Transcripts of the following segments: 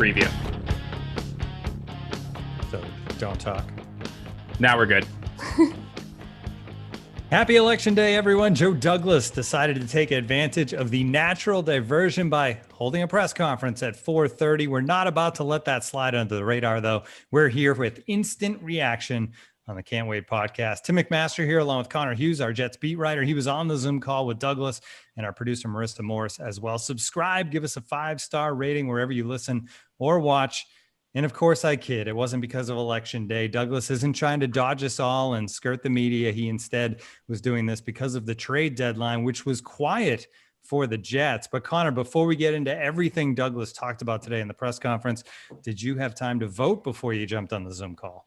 preview. So don't talk. Now we're good. Happy Election Day, everyone. Joe Douglas decided to take advantage of the natural diversion by holding a press conference at 4:30. We're not about to let that slide under the radar, though. We're here with instant reaction on the Can't Wait podcast. Tim McMaster here, along with Connor Hughes, our Jets beat writer. He was on the Zoom call with Douglas and our producer, Marissa Morris, as well. Subscribe, give us a 5-star rating wherever you listen or watch. And of course, I kid. It wasn't because of Election Day. Douglas isn't trying to dodge us all and skirt the media. He instead was doing this because of the trade deadline, which was quiet for the Jets. But Connor, before we get into everything Douglas talked about today in the press conference, did you have time to vote before you jumped on the Zoom call?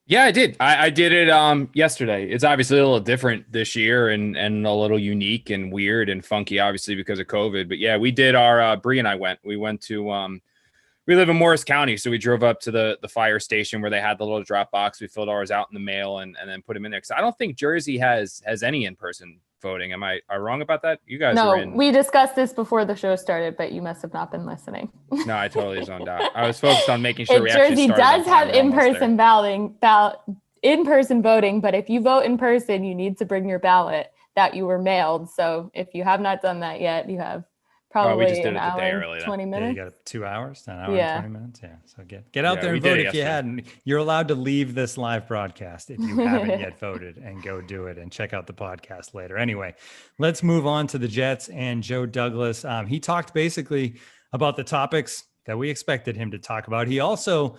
Yeah, I did. I did it yesterday. It's obviously a little different this year and a little unique and weird and funky, obviously, because of COVID. But yeah, we did our Bree and I went. We went to we live in Morris County, so we drove up to the fire station where they had the little drop box. We filled ours out in the mail and then put them in there. Because I don't think Jersey has any in-person voting. Am I wrong about that? You guys are in. We discussed this before the show started, but you must have not been listening. No, I totally zoned out. I was focused on making sure we actually Jersey started. does have in-person voting, but if you vote in person, you need to bring your ballot that you were mailed. So if you have not done that yet, you have probably an hour and 20 minutes. Yeah, you got 2 hours, an hour and 20 minutes. Yeah. So get out there and vote if you hadn't. You're allowed to leave this live broadcast if you haven't yet voted, and go do it and check out the podcast later. Anyway, let's move on to the Jets and Joe Douglas. He talked basically about the topics that we expected him to talk about. He also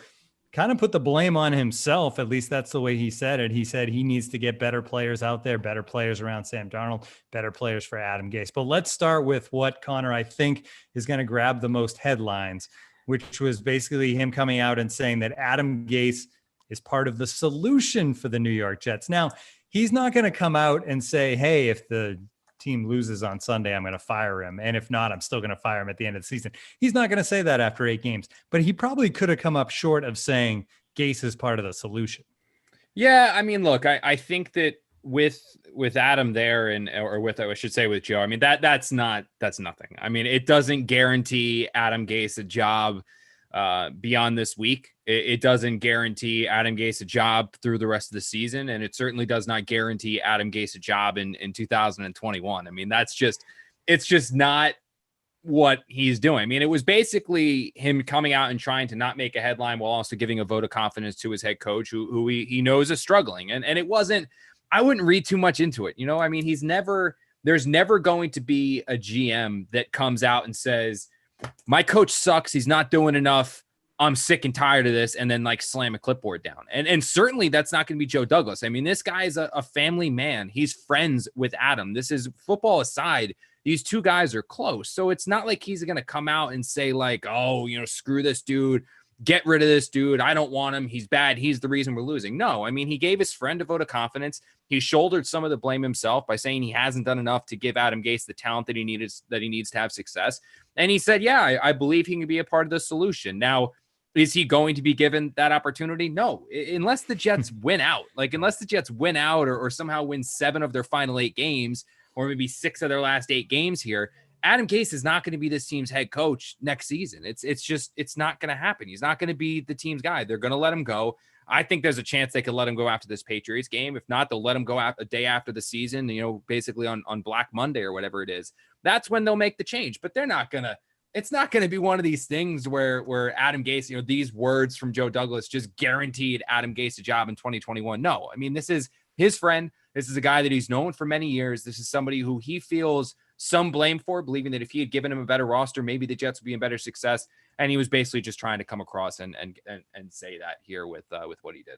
kind of put the blame on himself. At least that's the way he said it. He said he needs to get better players out there, better players around Sam Darnold, better players for Adam Gase. But let's start with what, Connor, I think is going to grab the most headlines, which was basically him coming out and saying that Adam Gase is part of the solution for the New York Jets. Now, he's not going to come out and say, hey, if the team loses on Sunday, I'm going to fire him. And if not, I'm still going to fire him at the end of the season. He's not going to say that after 8 games, but he probably could have come up short of saying Gase is part of the solution. Yeah. I mean, look, I think that with Adam there I should say with Joe, I mean, that's nothing. I mean, it doesn't guarantee Adam Gase a job beyond this week. It doesn't guarantee Adam Gase a job through the rest of the season. And it certainly does not guarantee Adam Gase a job in 2021. I mean, it's just not what he's doing. I mean, it was basically him coming out and trying to not make a headline while also giving a vote of confidence to his head coach, who he knows is struggling. And it wasn't, I wouldn't read too much into it. You know, I mean, there's never going to be a GM that comes out and says, my coach sucks, he's not doing enough, I'm sick and tired of this, and then like slam a clipboard down. And certainly that's not going to be Joe Douglas. I mean, this guy is a family man. He's friends with Adam. This is, football aside, these two guys are close. So it's not like he's going to come out and say like, oh, you know, screw this dude, get rid of this dude, I don't want him, he's bad, he's the reason we're losing. No, I mean, he gave his friend a vote of confidence. He shouldered some of the blame himself by saying he hasn't done enough to give Adam Gase the talent that he needs to have success. And he said, yeah, I believe he can be a part of the solution. Now, is he going to be given that opportunity? No, unless the Jets win out. Like, unless the Jets win out or somehow win 7 of their final 8 games, or maybe 6 of their last 8 games here, Adam Gase is not going to be this team's head coach next season. It's not going to happen. He's not going to be the team's guy. They're going to let him go. I think there's a chance they could let him go after this Patriots game. If not, they'll let him go out a day after the season, you know, basically on Black Monday or whatever it is. That's when they'll make the change, but it's not going to be one of these things where Adam Gase, you know, these words from Joe Douglas just guaranteed Adam Gase a job in 2021. No, I mean, this is his friend. This is a guy that he's known for many years. This is somebody who he feels some blame for, believing that if he had given him a better roster, maybe the Jets would be in better success. And he was basically just trying to come across and say that here with what he did.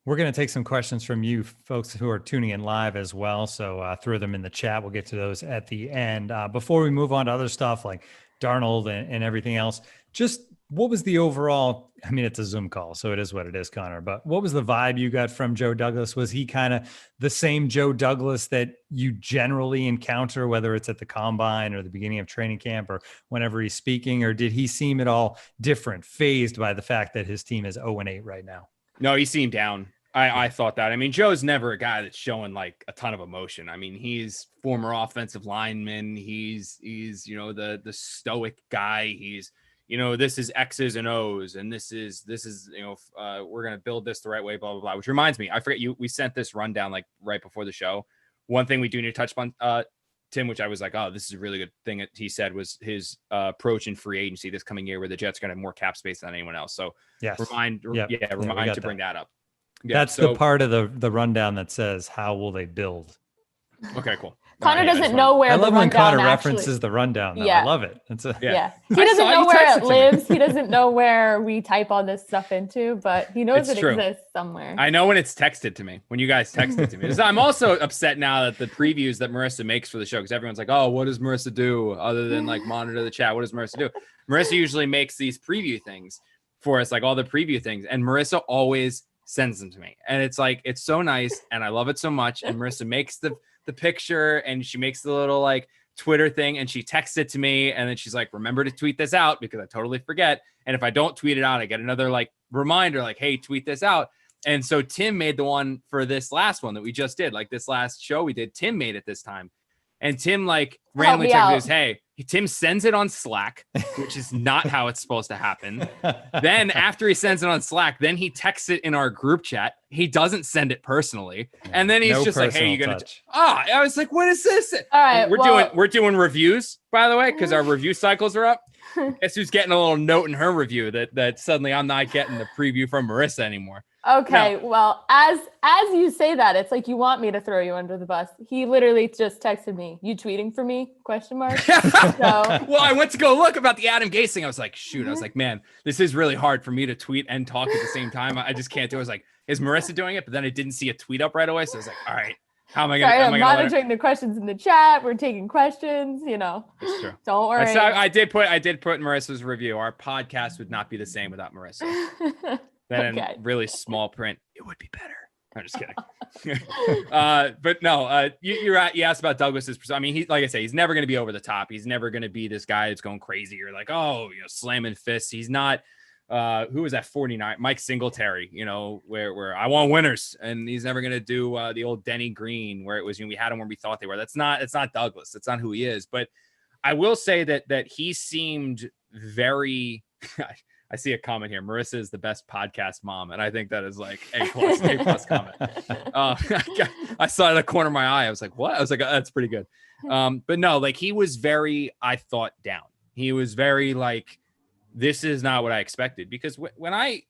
We're going to take some questions from you folks who are tuning in live as well. So throw them in the chat. We'll get to those at the end. Before we move on to other stuff like Darnold and everything else, just what was the overall, I mean, it's a Zoom call, so it is what it is, Connor, but what was the vibe you got from Joe Douglas? Was he kind of the same Joe Douglas that you generally encounter, whether it's at the combine or the beginning of training camp or whenever he's speaking, or did he seem at all different, phased by the fact that his team is 0-8 right now? No, he seemed down. I thought that. I mean, Joe's never a guy that's showing like a ton of emotion. I mean, he's former offensive lineman. He's you know, the stoic guy. He's this is X's and O's, and this is, we're going to build this the right way, blah, blah, blah, which reminds me, I forget we sent this rundown like right before the show. One thing we do need to touch upon, Tim, which I was like, oh, this is a really good thing that he said, was his approach in free agency this coming year, where the Jets are going to have more cap space than anyone else. So remind to bring that up. Yeah, that's the part of the rundown that says, how will they build? Okay, cool. Connor doesn't know where the rundown I love when Connor references the rundown, though. I love it. He doesn't know where it lives. He doesn't know where we type all this stuff into, but he knows it exists somewhere. I know when it's texted to me, when you guys text it to me. So I'm also upset now that the previews that Marissa makes for the show, because everyone's like, oh, what does Marissa do other than like monitor the chat? What does Marissa do? Marissa usually makes these preview things for us, like all the preview things. And Marissa always sends them to me. And it's like, it's so nice. And I love it so much. And Marissa makes the picture, and she makes the little like Twitter thing, and she texts it to me, and then she's like, remember to tweet this out, because I totally forget. And if I don't tweet it out, I get another like reminder, like, hey, tweet this out. And so Tim made the one for this last one that we just did, like this last show we did. Tim made it this time, and Tim like randomly texts, hey, Tim sends it on Slack, which is not how it's supposed to happen. Then after he sends it on Slack, then he texts it in our group chat. He doesn't send it personally. And then he's just like, hey, you're going to, I was like, what is this? All right. We're doing reviews, by the way, because our review cycles are up. Guess who's getting a little note in her review that suddenly I'm not getting the preview from Marissa anymore. Okay, well, as you say that, it's like you want me to throw you under the bus. He literally just texted me, "You tweeting for me?" ? So, well, I went to go look about the Adam Gase thing. I was like, shoot, I was like, man, this is really hard for me to tweet and talk at the same time. I just can't do it. I was like, is Marissa doing it? But then I didn't see a tweet up right away. So I was like, all right, how am I going to? I'm monitoring the questions in the chat. We're taking questions, It's true. Don't worry. I did put Marissa's review. Our podcast would not be the same without Marissa. Then in really small print, it would be better. I'm just kidding. But no, you asked about Douglas's. I mean, like I say, he's never going to be over the top. He's never going to be this guy that's going crazy or like, slamming fists. He's not. Who was that 49? Mike Singletary, where I want winners, and he's never going to do the old Denny Green where it was, we had him where we thought they were. It's not Douglas. That's not who he is. But I will say that he seemed very. I see a comment here. Marissa is the best podcast mom, and I think that is like A plus comment. I saw it in the corner of my eye. I was like, what? I was like, that's pretty good. But no, like he was very, I thought, down. He was very like, this is not what I expected. Because when I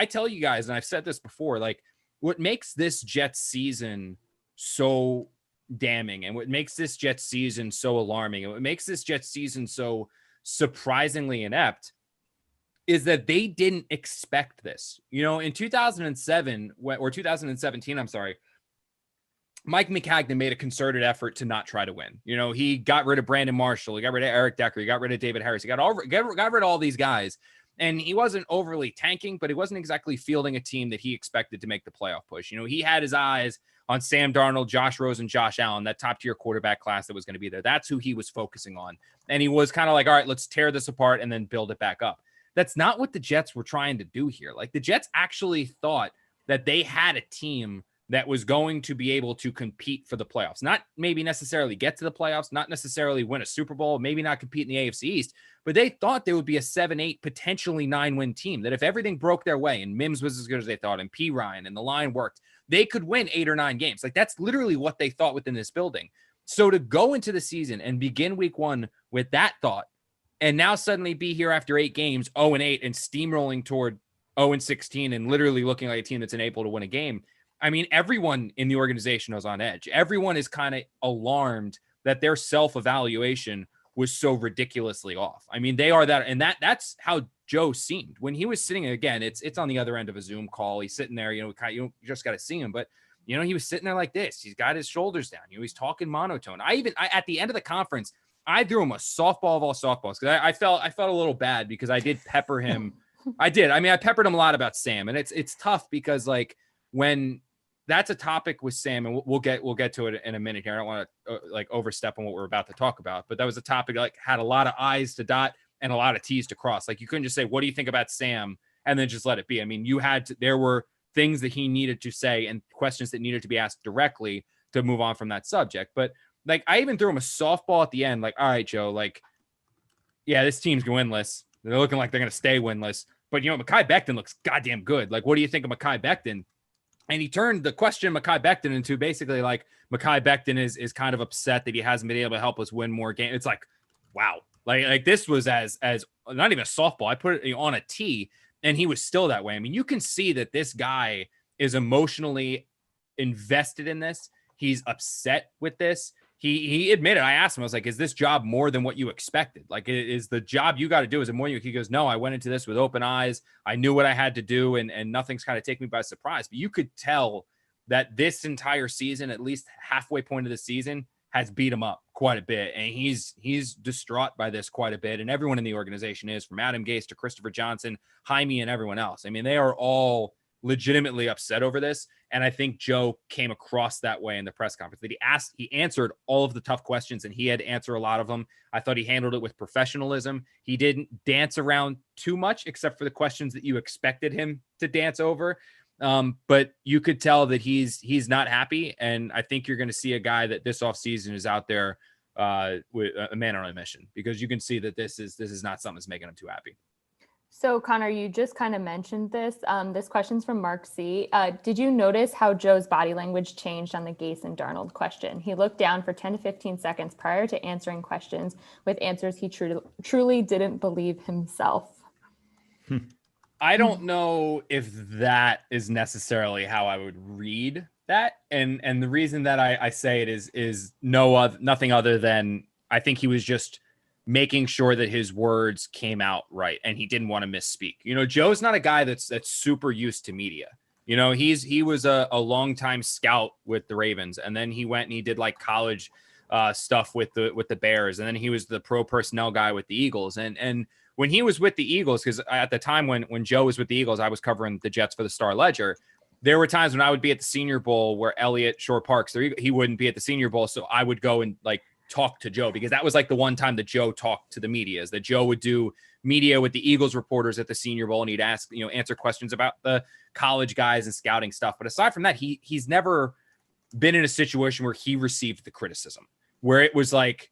tell you guys, and I've said this before, like what makes this Jets season so damning, and what makes this Jets season so alarming, and what makes this Jets season so surprisingly inept, is that they didn't expect this. In 2007 or 2017, I'm sorry, Mike McCagnon made a concerted effort to not try to win. He got rid of Brandon Marshall. He got rid of Eric Decker. He got rid of David Harris. He got rid of all these guys. And he wasn't overly tanking, but he wasn't exactly fielding a team that he expected to make the playoff push. He had his eyes on Sam Darnold, Josh Rosen, Josh Allen, that top tier quarterback class that was going to be there. That's who he was focusing on. And he was kind of like, all right, let's tear this apart and then build it back up. That's not what the Jets were trying to do here. Like the Jets actually thought that they had a team that was going to be able to compete for the playoffs, not maybe necessarily get to the playoffs, not necessarily win a Super Bowl, maybe not compete in the AFC East, but they thought they would be a 7-8, potentially 9-win team, that if everything broke their way and Mims was as good as they thought and P. Ryan and the line worked, they could win 8 or 9 games. Like that's literally what they thought within this building. So to go into the season and begin week 1 with that thought, and now suddenly be here after 8 games, 0-8, and steamrolling toward 0-16 and literally looking like a team that's unable to win a game. I mean, everyone in the organization was on edge. Everyone is kind of alarmed that their self-evaluation was so ridiculously off. I mean, they are that, and that's how Joe seemed when he was sitting. Again, it's on the other end of a Zoom call. He's sitting there, you just got to see him, but he was sitting there like this. He's got his shoulders down. He's talking monotone. I at the end of the conference, I threw him a softball of all softballs because I felt a little bad because I did pepper him. I did. I mean, I peppered him a lot about Sam, and it's tough because like when that's a topic with Sam, and we'll get to it in a minute here. I don't want to like overstep on what we're about to talk about, but that was a topic like had a lot of I's to dot and a lot of T's to cross. Like you couldn't just say, "What do you think about Sam?" and then just let it be. I mean, there were things that he needed to say and questions that needed to be asked directly to move on from that subject, but. Like I even threw him a softball at the end. Like, all right, Joe, like, yeah, this team's winless. They're looking like they're going to stay winless. But, Mekhi Becton looks goddamn good. Like, what do you think of Mekhi Becton? And he turned the question Mekhi Becton into basically like Mekhi Becton is kind of upset that he hasn't been able to help us win more games. It's like, wow. Like this was as not even a softball. I put it on a tee and he was still that way. I mean, you can see that this guy is emotionally invested in this. He's upset with this. He admitted, I asked him, I was like, is this job more than what you expected? Like, is the job you got to do, is it more? He goes, no, I went into this with open eyes. I knew what I had to do, and nothing's kind of taken me by surprise. But you could tell that this entire season, at least halfway point of the season, has beat him up quite a bit. And he's distraught by this quite a bit. And everyone in the organization is, from Adam Gase to Christopher Johnson, Jaime, and everyone else. I mean, they are all legitimately upset over this. And I think Joe came across that way in the press conference, that he answered all of the tough questions, and he had to answer a lot of them. I thought he handled it with professionalism. He didn't dance around too much, except for the questions that you expected him to dance over. But you could tell that he's not happy. And I think you're going to see a guy that this offseason is out there with a man on a mission, because you can see that this is not something that's making him too happy. So, Connor, you just kind of mentioned this. This question's from Mark C. Did you notice how Joe's body language changed on the Gase and Darnold question? He looked down for 10 to 15 seconds prior to answering questions with answers he truly didn't believe himself. I don't know if that is necessarily how I would read that. And the reason that I say it is nothing other than I think he was just making sure that his words came out right, and he didn't want to misspeak. Joe's not a guy that's super used to media. He was a longtime scout with the Ravens, and then he went and he did like college stuff with the Bears, and then he was the pro personnel guy with the Eagles. And when he was with the Eagles, because at the time when Joe was with the Eagles, I was covering the Jets for the Star Ledger. There were times when I would be at the Senior Bowl where Elliott Shore Parks, he wouldn't be at the Senior Bowl, so I would go and like talk to Joe, because that was like the one time that Joe talked to the media, is that Joe would do media with the Eagles reporters at the Senior Bowl, and he'd ask, answer questions about the college guys and scouting stuff. But aside from that, he's never been in a situation where he received the criticism, where it was like,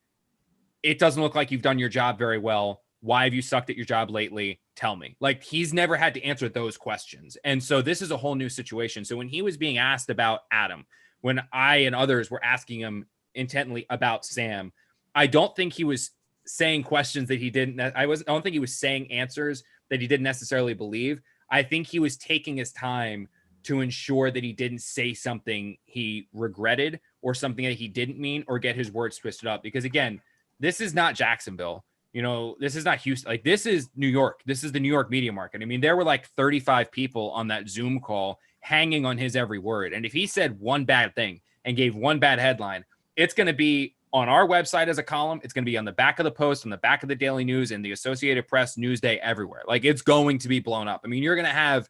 it doesn't look like you've done your job very well. Why have you sucked at your job lately? Tell me. Like, he's never had to answer those questions. And so this is a whole new situation. So when he was being asked about Adam, when I and others were asking him intently about Sam, I don't think he was saying questions that he didn't. I don't think he was saying answers that he didn't necessarily believe. I think he was taking his time to ensure that he didn't say something he regretted or something that he didn't mean, or get his words twisted up. Because again, this is not Jacksonville. This is not Houston. Like, this is New York. This is the New York media market. I mean, there were like 35 people on that Zoom call hanging on his every word. And if he said one bad thing and gave one bad headline, it's going to be on our website as a column. It's going to be on the back of the Post, on the back of the Daily News, and the Associated Press, Newsday, everywhere. Like, it's going to be blown up. I mean, you're going to have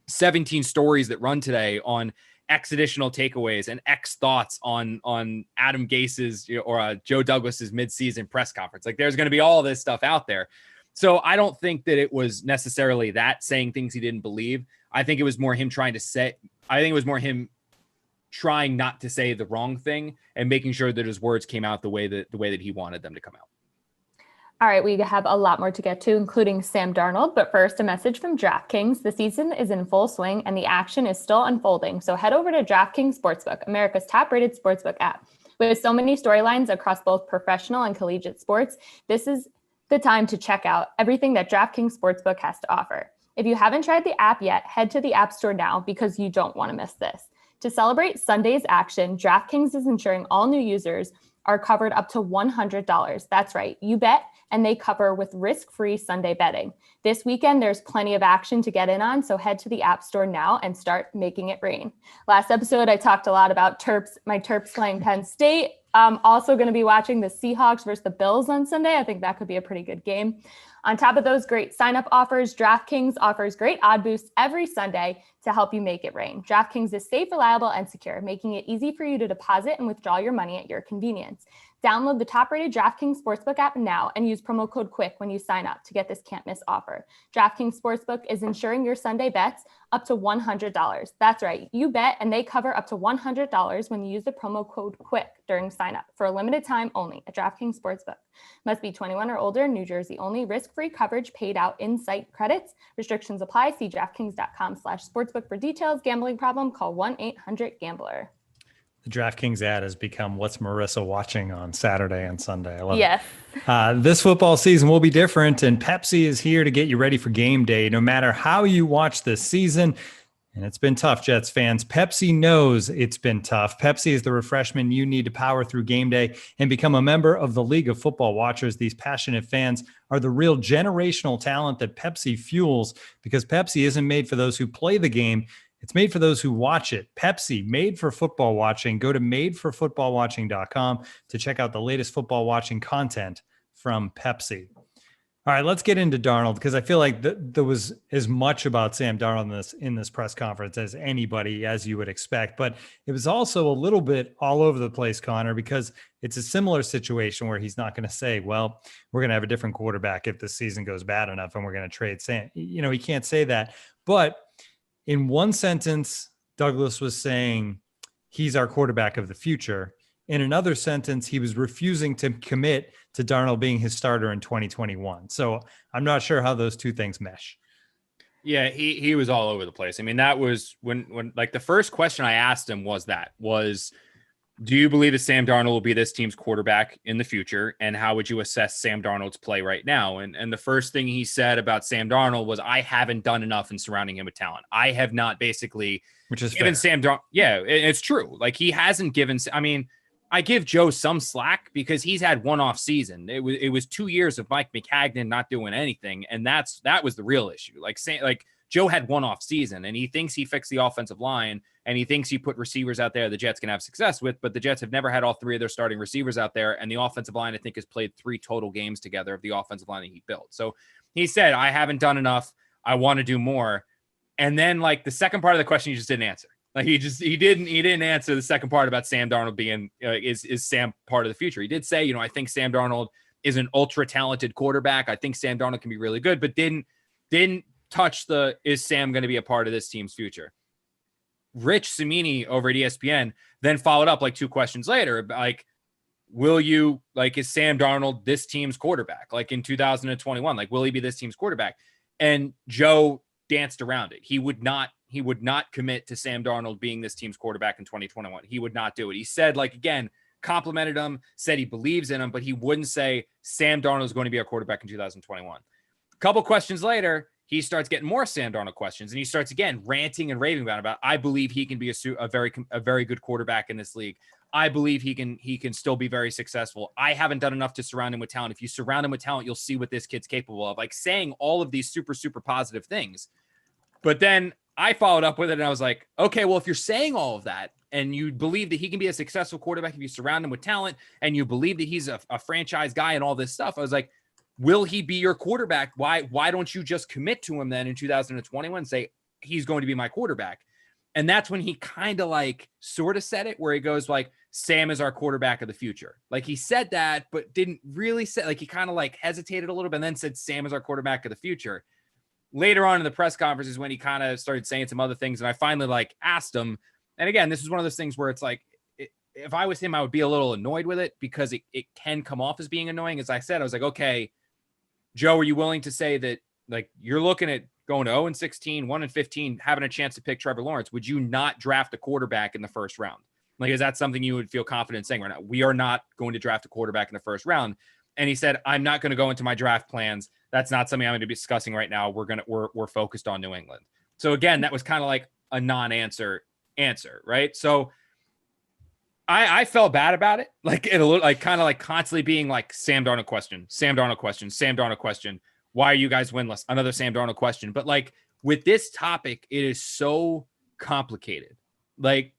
17 stories that run today on X additional takeaways and X thoughts on Adam Gase's or Joe Douglas's midseason press conference. Like, there's going to be all this stuff out there. So I don't think that it was necessarily that saying things he didn't believe. I think it was more him trying not to say the wrong thing and making sure that his words came out the way that he wanted them to come out. All right, we have a lot more to get to, including Sam Darnold. But first, a message from DraftKings. The season is in full swing and the action is still unfolding. So head over to DraftKings Sportsbook, America's top-rated sportsbook app. With so many storylines across both professional and collegiate sports, this is the time to check out everything that DraftKings Sportsbook has to offer. If you haven't tried the app yet, head to the App Store now, because you don't want to miss this. To celebrate Sunday's action, DraftKings is ensuring all new users are covered up to $100. That's right. You bet, and they cover with risk-free Sunday betting. This weekend, there's plenty of action to get in on, so head to the App Store now and start making it rain. Last episode, I talked a lot about my Terps playing Penn State. I'm also going to be watching the Seahawks versus the Bills on Sunday. I think that could be a pretty good game. On top of those great sign-up offers, DraftKings offers great odd boosts every Sunday to help you make it rain. DraftKings is safe, reliable, and secure, making it easy for you to deposit and withdraw your money at your convenience. Download the top-rated DraftKings Sportsbook app now and use promo code QUICK when you sign up to get this can't-miss offer. DraftKings Sportsbook is insuring your Sunday bets up to $100. That's right. You bet, and they cover up to $100 when you use the promo code QUICK during sign-up for a limited time only at DraftKings Sportsbook. Must be 21 or older, New Jersey only. Risk-free coverage paid out in-site credits. Restrictions apply. See DraftKings.com/sportsbook for details. Gambling problem? Call 1-800-GAMBLER. The DraftKings ad has become what's Marissa watching on Saturday and Sunday. I love yes. it. This football season will be different, and Pepsi is here to get you ready for game day, no matter how you watch this season. And it's been tough, Jets fans. Pepsi knows it's been tough. Pepsi is the refreshment you need to power through game day and become a member of the League of Football Watchers. These passionate fans are the real generational talent that Pepsi fuels, because Pepsi isn't made for those who play the game. It's made for those who watch it. Pepsi, made for football watching. Go to madeforfootballwatching.com to check out the latest football watching content from Pepsi. All right, let's get into Darnold, because I feel like there was as much about Sam Darnold in this press conference as anybody, as you would expect. But it was also a little bit all over the place, Connor, because it's a similar situation where he's not going to say, well, we're going to have a different quarterback if the season goes bad enough and we're going to trade Sam. You know, he can't say that. But in one sentence, Douglas was saying he's our quarterback of the future. In another sentence, he was refusing to commit to Darnold being his starter in 2021. So I'm not sure how those two things mesh. Yeah, he was all over the place. I mean, that was when like the first question I asked him was, do you believe that Sam Darnold will be this team's quarterback in the future? And how would you assess Sam Darnold's play right now? And the first thing he said about Sam Darnold was, I haven't done enough in surrounding him with talent. I have not basically given Sam Darnold. Yeah, it's true. Like, he hasn't given, I mean, I give Joe some slack because he's had one off season. It was 2 years of Mike McCagnon not doing anything. And that was the real issue. Like Joe had one off season, and he thinks he fixed the offensive line, and he thinks he put receivers out there the Jets can have success with, but the Jets have never had all three of their starting receivers out there. And the offensive line, I think, has played 3 total games together of the offensive line that he built. So he said, I haven't done enough. I want to do more. And then, like, the second part of the question, he just didn't answer. Like, he didn't answer the second part about Sam Darnold being, is Sam part of the future? He did say, I think Sam Darnold is an ultra talented quarterback. I think Sam Darnold can be really good, but didn't touch is Sam going to be a part of this team's future? Rich Cimini over at ESPN then followed up like 2 questions later, like, is Sam Darnold this team's quarterback? Like in 2021, like, will he be this team's quarterback? And Joe danced around it. He would not commit to Sam Darnold being this team's quarterback in 2021. He would not do it. He said, like, again, complimented him, said he believes in him, but he wouldn't say Sam Darnold is going to be our quarterback in 2021. A couple questions later, he starts getting more Sam Darnold questions, and he starts again ranting and raving about I believe he can be a very good quarterback in this league. I believe he can still be very successful. I haven't done enough to surround him with talent. If you surround him with talent, you'll see what this kid's capable of. Like, saying all of these super, super positive things. But then I followed up with it, and I was like, okay, well, if you're saying all of that and you believe that he can be a successful quarterback if you surround him with talent, and you believe that he's a franchise guy and all this stuff, I was like, will he be your quarterback? Why don't you just commit to him then in 2021 and say, he's going to be my quarterback? And that's when he kind of like sort of said it, where he goes like, Sam is our quarterback of the future. Like, he said that, but didn't really say, like, he kind of like hesitated a little bit and then said, Sam is our quarterback of the future. Later on in the press conference is when he kind of started saying some other things. And I finally like asked him. And again, this is one of those things where it's like, if I was him, I would be a little annoyed with it, because it can come off as being annoying. As I said, I was like, okay, Joe, are you willing to say that, like, you're looking at going to 0-16, 1-15, having a chance to pick Trevor Lawrence? Would you not draft a quarterback in the first round? Like, is that something you would feel confident saying right now? We are not going to draft a quarterback in the first round. And he said, I'm not going to go into my draft plans. That's not something I'm going to be discussing right now. We're focused on New England. So again, that was kind of like a non-answer answer, right? So I felt bad about it. Like, it like kind of like constantly being like, Sam Darnold question, Sam Darnold question, Sam Darnold question. Why are you guys winless? Another Sam Darnold question. But like, with this topic, it is so complicated. Like,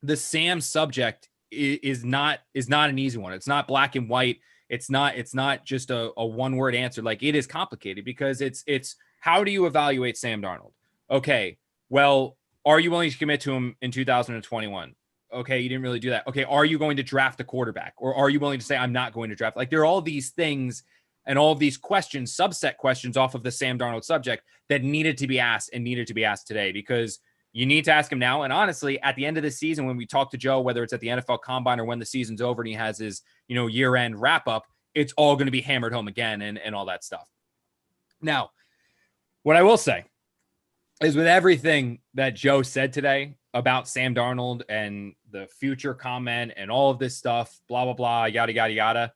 the Sam subject is not an easy one. It's not black and white. It's not just a one-word answer. Like, it is complicated, because it's how do you evaluate Sam Darnold? Okay, well, are you willing to commit to him in 2021? okay, you didn't really do that. Okay, are you going to draft a quarterback? Or are you willing to say, I'm not going to draft? Like, there are all these things and all of these questions, subset questions off of the Sam Darnold subject that needed to be asked today, because you need to ask him now. And honestly, at the end of the season, when we talk to Joe, whether it's at the NFL Combine or when the season's over and he has his, year-end wrap-up, it's all going to be hammered home again and all that stuff. Now, what I will say is, with everything that Joe said today about Sam Darnold and the future comment and all of this stuff, blah, blah, blah, yada, yada, yada,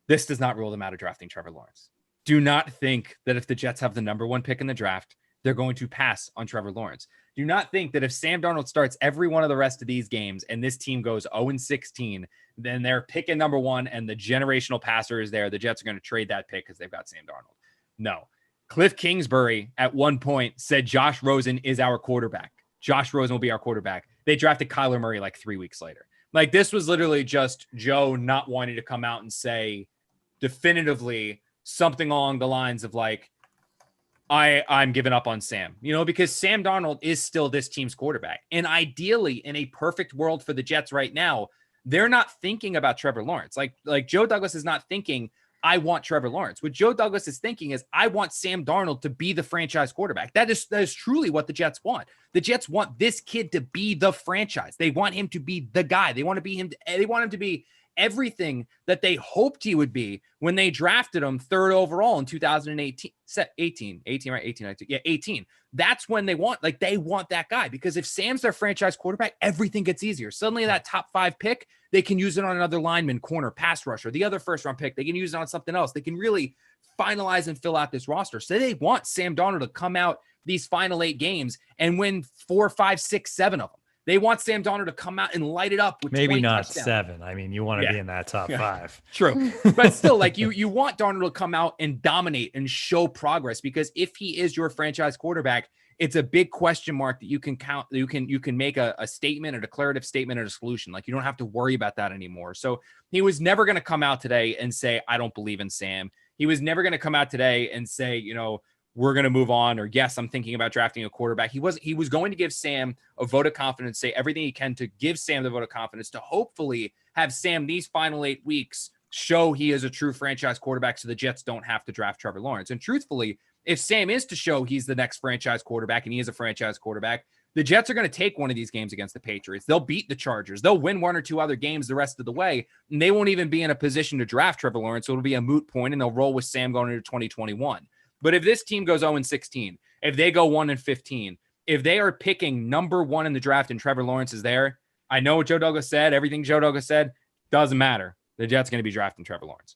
this does not rule them out of drafting Trevor Lawrence. Do not think that if the Jets have the number 1 pick in the draft, they're going to pass on Trevor Lawrence. Do not think that if Sam Darnold starts every one of the rest of these games and this team goes 0-16, then they're picking number 1 and the generational passer is there, the Jets are going to trade that pick because they've got Sam Darnold. No. Cliff Kingsbury at one point said Josh Rosen is our quarterback. Josh Rosen will be our quarterback. They drafted Kyler Murray like 3 weeks later. Like, this was literally just Joe not wanting to come out and say definitively something along the lines of like, I'm giving up on Sam, because Sam Darnold is still this team's quarterback. And ideally, in a perfect world for the Jets right now, they're not thinking about Trevor Lawrence. Like Joe Douglas is not thinking, I want Trevor Lawrence. What Joe Douglas is thinking is, I want Sam Darnold to be the franchise quarterback. That is truly what the Jets want. The Jets want this kid to be the franchise. They want him to be the guy. They want him to be everything that they hoped he would be when they drafted him 3rd overall in 2018, 18, right? 18, 19, yeah, 18. That's when they want that guy, because if Sam's their franchise quarterback, everything gets easier. Suddenly that top 5 pick, they can use it on another lineman, corner, pass rusher. The other 1st round pick, they can use it on something else. They can really finalize and fill out this roster. So they want Sam Darnold to come out these final 8 games and win 4, 5, 6, 7 of them. They want Sam Darnold to come out and light it up with maybe not touchdowns. 7. I mean, you want to be in that top 5. True. But still, like, you want Darnold to come out and dominate and show progress, because if he is your franchise quarterback, it's a big question mark that you can count. You can make a statement, a declarative statement, and a solution. Like, you don't have to worry about that anymore. So he was never going to come out today and say, I don't believe in Sam. He was never going to come out today and say, we're going to move on, or yes, I'm thinking about drafting a quarterback. He was going to give Sam a vote of confidence, say everything he can to give Sam the vote of confidence, to hopefully have Sam these final 8 weeks show he is a true franchise quarterback, so the Jets don't have to draft Trevor Lawrence. And truthfully, if Sam is to show he's the next franchise quarterback, and he is a franchise quarterback, the Jets are going to take one of these games against the Patriots. They'll beat the Chargers. They'll win 1 or 2 other games the rest of the way, and they won't even be in a position to draft Trevor Lawrence, so it'll be a moot point, and they'll roll with Sam going into 2021. But if this team goes 0-16, if they go 1-15, if they are picking number 1 in the draft and Trevor Lawrence is there, I know what Joe Douglas said. Everything Joe Douglas said doesn't matter. The Jets are going to be drafting Trevor Lawrence.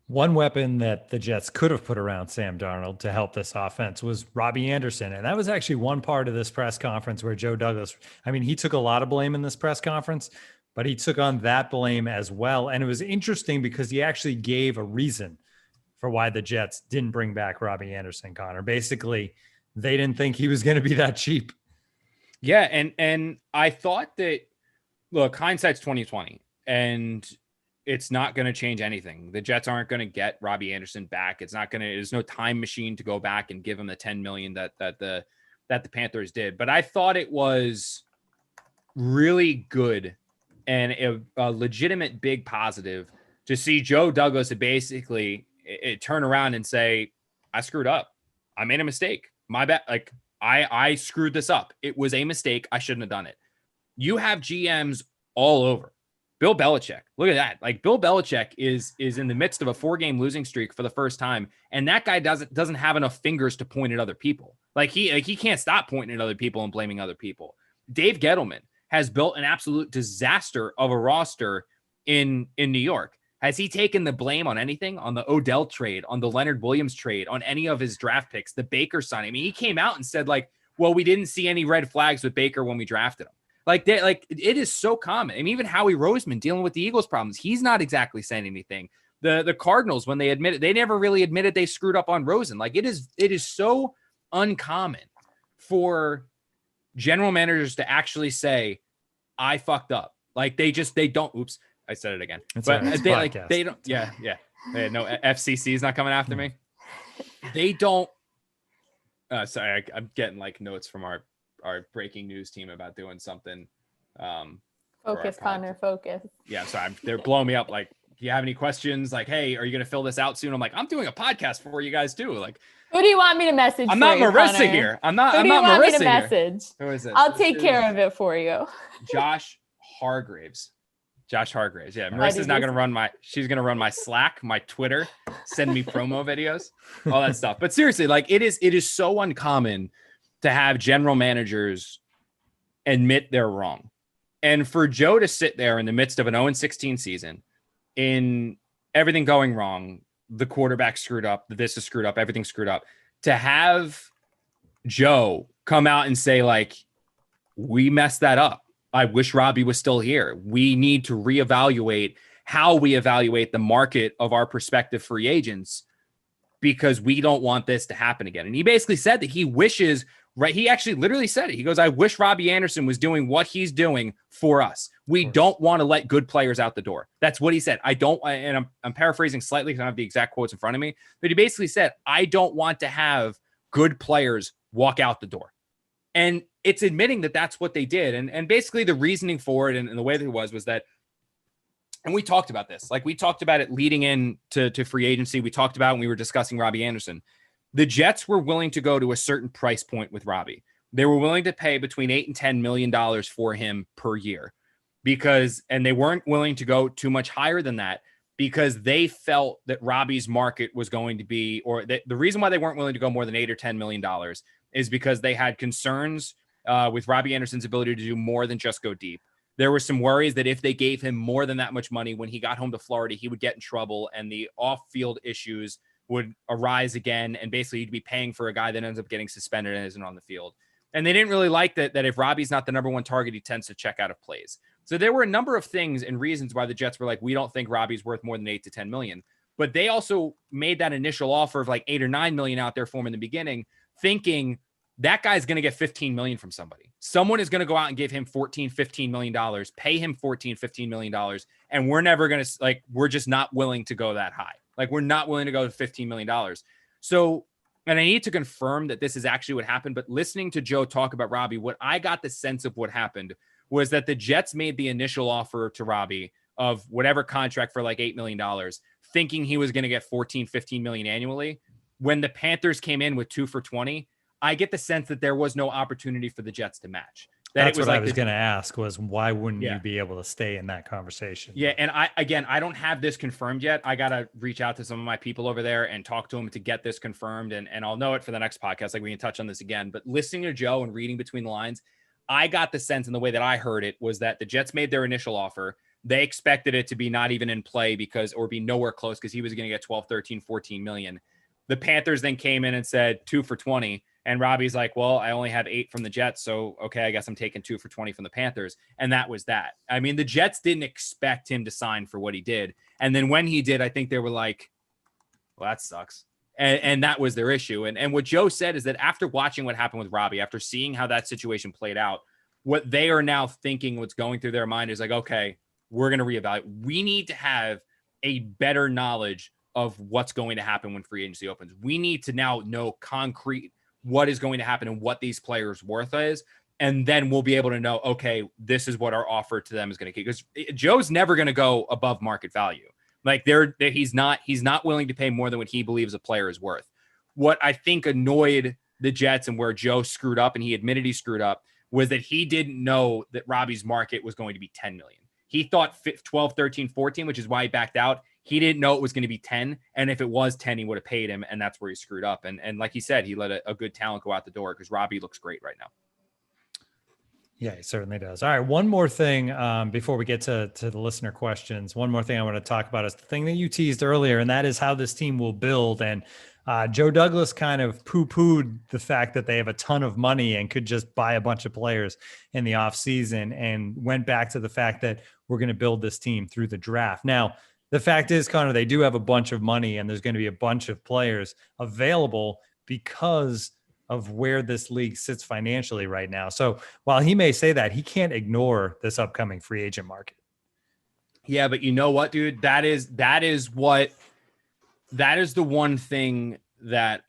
One weapon that the Jets could have put around Sam Darnold to help this offense was Robby Anderson. And that was actually one part of this press conference where Joe Douglas, he took a lot of blame in this press conference, but he took on that blame as well. And it was interesting because he actually gave a reason for why the Jets didn't bring back Robby Anderson, Connor. Basically, they didn't think he was going to be that cheap. Yeah, and I thought that, look, hindsight's 2020, and it's not going to change anything. The Jets aren't going to get Robby Anderson back. There's no time machine to go back and give him the $10 million that the Panthers did. But I thought it was really good and a legitimate big positive to see Joe Douglas basically turn around and say, I screwed up. I made a mistake. My bad. Like, I screwed this up. It was a mistake. I shouldn't have done it. You have GMs all over. Bill Belichick. Look at that. Like, Bill Belichick is in the midst of a 4-game losing streak for the first time. And that guy doesn't have enough fingers to point at other people. He can't stop pointing at other people and blaming other people. Dave Gettleman has built an absolute disaster of a roster in New York. Has he taken the blame on anything? On the Odell trade, on the Leonard Williams trade, on any of his draft picks, the Baker signing? He came out and said, well, we didn't see any red flags with Baker when we drafted him. It is so common. Even Howie Roseman dealing with the Eagles problems, he's not exactly saying anything. The Cardinals, when they never really admitted they screwed up on Rosen. It is so uncommon for general managers to actually say, I fucked up. They don't. Oops. I said it again. But they don't. Yeah. No, FCC is not coming after me. They don't. Sorry, I'm getting notes from our breaking news team about doing something. Focus, Connor, focus. Yeah, so they're blowing me up. Like, do you have any questions? Like, hey, are you going to fill this out soon? I'm like, I'm doing a podcast for you guys too. Like, who do you want me to message? I'm not Marissa Connor? here. I'm not. Who I'm do you not want Marissa me to message? Here. Who is it? I'll take care of it for you. Josh Hargraves. Josh Hargraves. Yeah, Marissa's not going to run she's going to run my Slack, my Twitter, send me promo videos, all that stuff. But seriously, like it is so uncommon to have general managers admit they're wrong. And for Joe to sit there in the midst of an 0-16 season, in everything going wrong, the quarterback screwed up, this is screwed up, everything's screwed up, to have Joe come out and say, like, we messed that up. I wish Robby was still here. We need to reevaluate how we evaluate the market of our prospective free agents because we don't want this to happen again. And he basically said that he wishes, right? He actually literally said it. He goes, I wish Robby Anderson was doing what he's doing for us. We don't want to let good players out the door. That's what he said. I don't, and I'm paraphrasing slightly because I don't have the exact quotes in front of me, but he basically said, I don't want to have good players walk out the door. And it's admitting that that's what they did. And basically the reasoning for it and the way that it was that, and we talked about this, like we talked about it leading in to free agency. We talked about when we were discussing Robby Anderson. The Jets were willing to go to a certain price point with Robby. They were willing to pay between $8 and $10 million for him per year and they weren't willing to go too much higher than that because they felt that Robby's market was going to be, or the reason why they weren't willing to go more than $8 or $10 million is because they had concerns with Robby Anderson's ability to do more than just go deep. There were some worries that if they gave him more than that much money when he got home to Florida, he would get in trouble and the off-field issues would arise again. And basically you'd be paying for a guy that ends up getting suspended and isn't on the field. And they didn't really like that if Robby's not the number one target, he tends to check out of plays. So there were a number of things and reasons why the Jets were like, we don't think Robby's worth more than 8 to 10 million. But they also made that initial offer of like 8 or 9 million out there for him in the beginning, thinking that guy's going to get 15 million from somebody. Someone is going to go out and give him 14, 15 million dollars, pay him 14, 15 million dollars. And we're never going to, like, we're just not willing to go that high. Like, we're not willing to go to $15 million. So, and I need to confirm that this is actually what happened, but listening to Joe talk about Robby, what I got the sense of what happened was that the Jets made the initial offer to Robby of whatever contract for like $8 million, thinking he was going to get 14, 15 million annually. When the Panthers came in with 2 for 20, I get the sense that there was no opportunity for the Jets to match. That's what I was going to ask was why wouldn't you be able to stay in that conversation? Yeah. And I don't have this confirmed yet. I got to reach out to some of my people over there and talk to them to get this confirmed. And I'll know it for the next podcast. Like we can touch on this again, but listening to Joe and reading between the lines, I got the sense in the way that I heard it was that the Jets made their initial offer. They expected it to be not even in play or be nowhere close because he was going to get 12, 13, 14 million. The Panthers then came in and said 2 for 20. And Robby's like, well, I only have 8 from the Jets. So, okay, I guess I'm taking 2 for 20 from the Panthers. And that was that. I mean, the Jets didn't expect him to sign for what he did. And then when he did, I think they were like, well, that sucks. And that was their issue. And what Joe said is that after watching what happened with Robby, after seeing how that situation played out, what they are now thinking, what's going through their mind is like, okay, we're going to reevaluate. We need to have a better knowledge of what's going to happen when free agency opens. We need to now know concrete what is going to happen and what these players' worth is. And then we'll be able to know, okay, this is what our offer to them is going to be. Because Joe's never going to go above market value. Like he's not willing to pay more than what he believes a player is worth. What I think annoyed the Jets and where Joe screwed up, and he admitted he screwed up, was that he didn't know that Robby's market was going to be 10 million. He thought 12, 13, 14, which is why he backed out. He didn't know it was going to be 10. And if it was 10, he would have paid him. And that's where he screwed up. And like he said, he let a good talent go out the door because Robby looks great right now. Yeah, he certainly does. All right. One more thing before we get to the listener questions. One more thing I want to talk about is the thing that you teased earlier, and that is how this team will build. And Joe Douglas kind of poo-pooed the fact that they have a ton of money and could just buy a bunch of players in the offseason and went back to the fact that we're going to build this team through the draft. Now, the fact is, Connor, they do have a bunch of money and there's going to be a bunch of players available because of where this league sits financially right now. So while he may say that, he can't ignore this upcoming free agent market. Yeah, but you know what, dude? That is the one thing that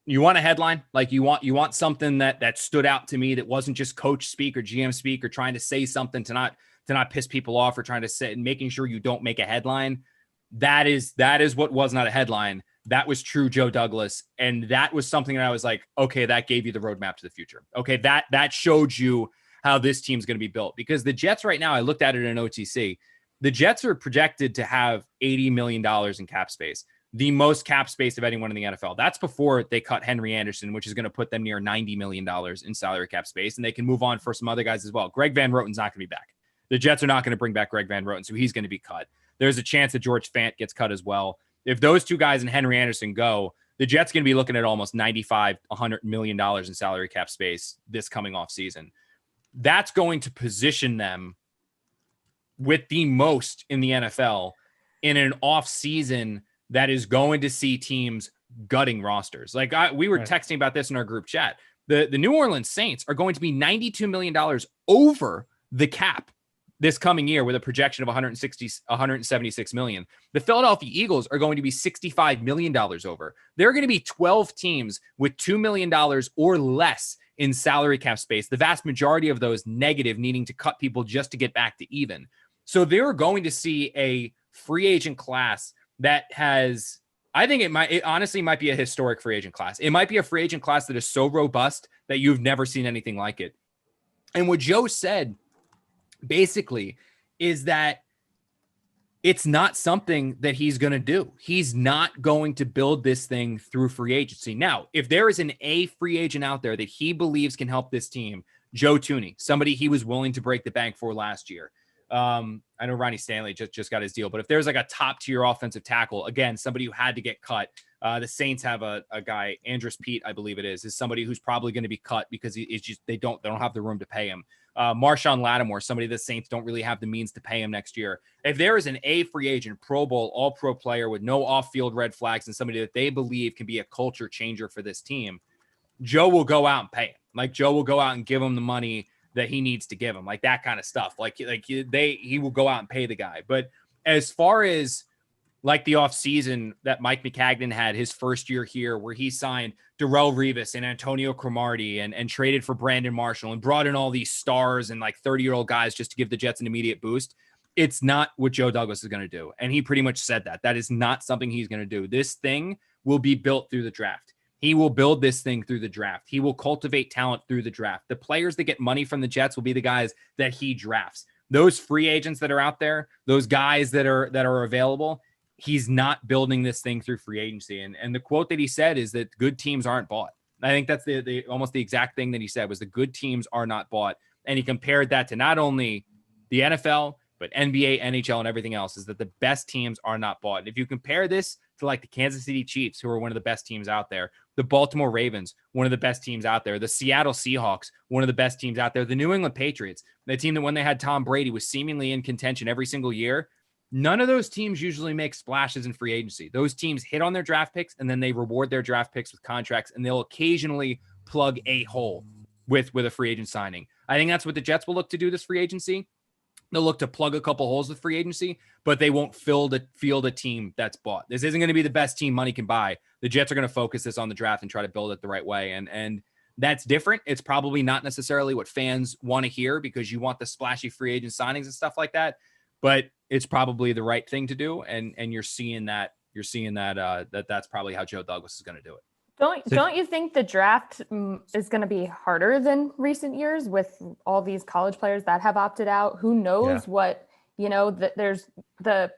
you want a headline, like you want something that stood out to me that wasn't just coach speak or GM speak or trying to say something to not piss people off or trying to say and making sure you don't make a headline. That is what was not a headline. That was true Joe Douglas. And that was something that I was like, okay, that gave you the roadmap to the future. Okay, that showed you how this team's going to be built. Because the Jets right now, I looked at it in OTC, the Jets are projected to have $80 million in cap space, the most cap space of anyone in the NFL. That's before they cut Henry Anderson, which is going to put them near $90 million in salary cap space. And they can move on for some other guys as well. Greg Van Roten's not going to be back. The Jets are not going to bring back Greg Van Roten, so he's going to be cut. There's a chance that George Fant gets cut as well. If those two guys and Henry Anderson go, the Jets going to be looking at almost $100 million in salary cap space this coming off season. That's going to position them with the most in the NFL in an off season that is going to see teams gutting rosters. Like we were texting about this in our group chat. The New Orleans Saints are going to be $92 million over the cap this coming year with a projection of 176 million. The Philadelphia Eagles are going to be $65 million over. There are going to be 12 teams with $2 million or less in salary cap space. The vast majority of those negative, needing to cut people just to get back to even. So they're going to see a free agent class that has, I think it honestly might be a historic free agent class. It might be a free agent class that is so robust that you've never seen anything like it. And what Joe said basically is that it's not something that he's going to do. He's not going to build this thing through free agency. Now, if there is an A free agent out there that he believes can help this team, Joe Thuney, somebody he was willing to break the bank for last year. I know Ronnie Stanley just got his deal, but if there's like a top tier offensive tackle, again, somebody who had to get cut, the Saints have a guy, Andrus Peat, I believe it is somebody who's probably going to be cut because it's just, they don't have the room to pay him. Marshawn Lattimore, somebody the Saints don't really have the means to pay him next year. If there is an A free agent, Pro Bowl, all pro player with no off-field red flags and somebody that they believe can be a culture changer for this team, Joe will go out and pay him. Like Joe will go out and give him the money that he needs to give him, like that kind of stuff. He will go out and pay the guy. But as far as like the offseason that Mike McCagnon had his first year here, where he signed Darrelle Revis and Antonio Cromartie and traded for Brandon Marshall and brought in all these stars and like 30-year-old guys just to give the Jets an immediate boost. It's not what Joe Douglas is going to do. And he pretty much said that. That is not something he's going to do. This thing will be built through the draft. He will build this thing through the draft. He will cultivate talent through the draft. The players that get money from the Jets will be the guys that he drafts. Those free agents that are out there, those guys that are available, he's not building this thing through free agency. And the quote that he said is that good teams aren't bought. I think that's the almost the exact thing that he said was the good teams are not bought. And he compared that to not only the NFL, but NBA, NHL, and everything else, is that the best teams are not bought. And if you compare this to like the Kansas City Chiefs, who are one of the best teams out there, the Baltimore Ravens, one of the best teams out there, the Seattle Seahawks, one of the best teams out there, the New England Patriots, the team that when they had Tom Brady was seemingly in contention every single year, none of those teams usually make splashes in free agency. Those teams hit on their draft picks and then they reward their draft picks with contracts, and they'll occasionally plug a hole with a free agent signing. I think that's what the Jets will look to do this free agency. They'll look to plug a couple holes with free agency, but they won't field a team that's bought. This isn't going to be the best team money can buy. The Jets are going to focus this on the draft and try to build it the right way. And that's different. It's probably not necessarily what fans want to hear because you want the splashy free agent signings and stuff like that, but it's probably the right thing to do. And you're seeing that that's probably how Joe Douglas is going to do it. Don't you think the draft is going to be harder than recent years with all these college players that have opted out? Who knows what, there's the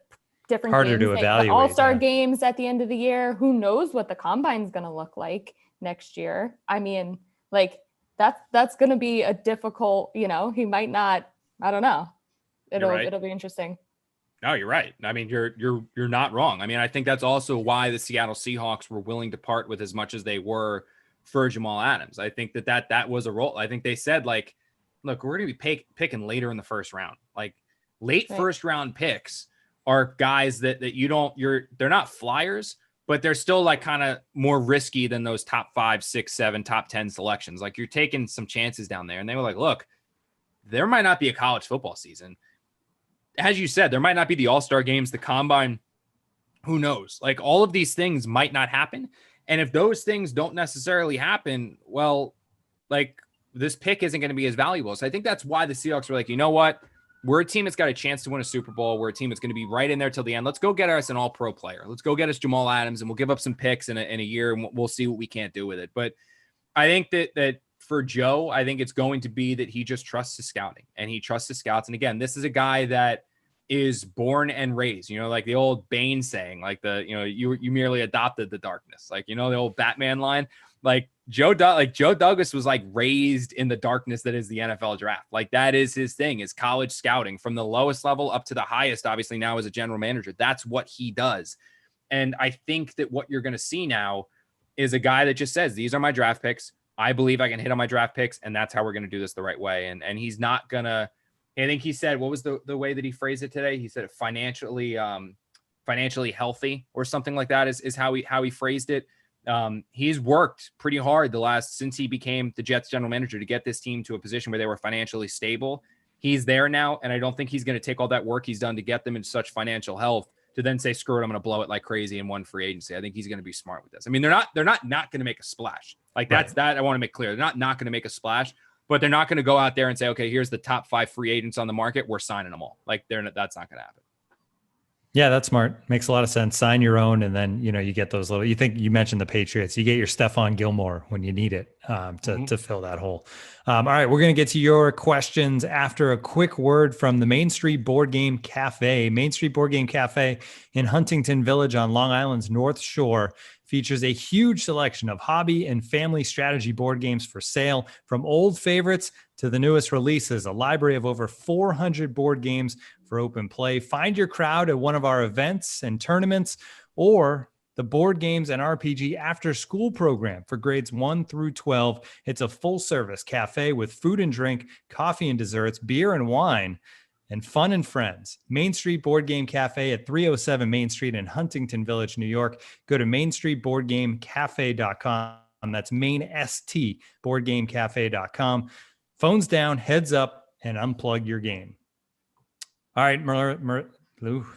different harder games, to evaluate, the all-star games at the end of the year. Who knows what the combine is going to look like next year? I mean, like that's going to be a difficult, he might not, I don't know. It'll be interesting. No, you're right. I mean, you're not wrong. I mean, I think that's also why the Seattle Seahawks were willing to part with as much as they were for Jamal Adams. I think that was a role. I think they said, like, look, we're going to be picking later in the first round. Like, late first round picks are guys that they're not flyers, but they're still like kind of more risky than those top 5, 6, 7, top 10 selections. Like, you're taking some chances down there. And they were like, look, there might not be a college football season. As you said, there might not be the all-star games, the combine, who knows? Like, all of these things might not happen. And if those things don't necessarily happen, well, like this pick isn't going to be as valuable. So I think that's why the Seahawks were like, you know what? We're a team that's got a chance to win a Super Bowl. We're a team that's going to be right in there till the end. Let's go get us an all-pro player. Let's go get us Jamal Adams, and we'll give up some picks in a year, and we'll see what we can't do with it. But I think that for Joe, I think it's going to be that he just trusts his scouting, and he trusts his scouts. And again, this is a guy that is born and raised, like the old Bane saying, like you merely adopted the darkness, like, the old Batman line. Like Joe Douglas was like raised in the darkness that is the NFL draft. Like that is his thing, is college scouting from the lowest level up to the highest, obviously now as a general manager. That's what he does. And I think that what you're going to see now is a guy that just says, these are my draft picks. I believe I can hit on my draft picks, and that's how we're going to do this the right way. And he's not going to, I think he said, what was the way that he phrased it today? He said financially healthy or something like that is how he phrased it. He's worked pretty hard since he became the Jets general manager to get this team to a position where they were financially stable. He's there now. And I don't think he's going to take all that work he's done to get them in such financial health to then say, screw it, I'm going to blow it like crazy in one free agency. I think he's going to be smart with this. I mean, they're not going to make a splash. Like that's right. That I want to make clear. They're not going to make a splash, but they're not going to go out there and say, okay, here's the top 5 free agents on the market. We're signing them all. Like that's not going to happen. Yeah, that's smart. Makes a lot of sense. Sign your own, and then you get those little. You mentioned the Patriots. You get your Stephon Gilmore when you need it to fill that hole. All right, we're going to get to your questions after a quick word from the Main Street Board Game Cafe. Main Street Board Game Cafe in Huntington Village on Long Island's North Shore features a huge selection of hobby and family strategy board games for sale, from old favorites to the newest releases. A library of over 400 board games for open play. Find your crowd at one of our events and tournaments, or the Board Games and RPG After School program for grades 1 through 12. It's a full-service cafe with food and drink, coffee and desserts, beer and wine, and fun and friends. Main Street Board Game Cafe at 307 Main Street in Huntington Village, New York. Go to mainstreetboardgamecafe.com. That's boardgamecafe.com. Phones down, heads up, and unplug your game. All right,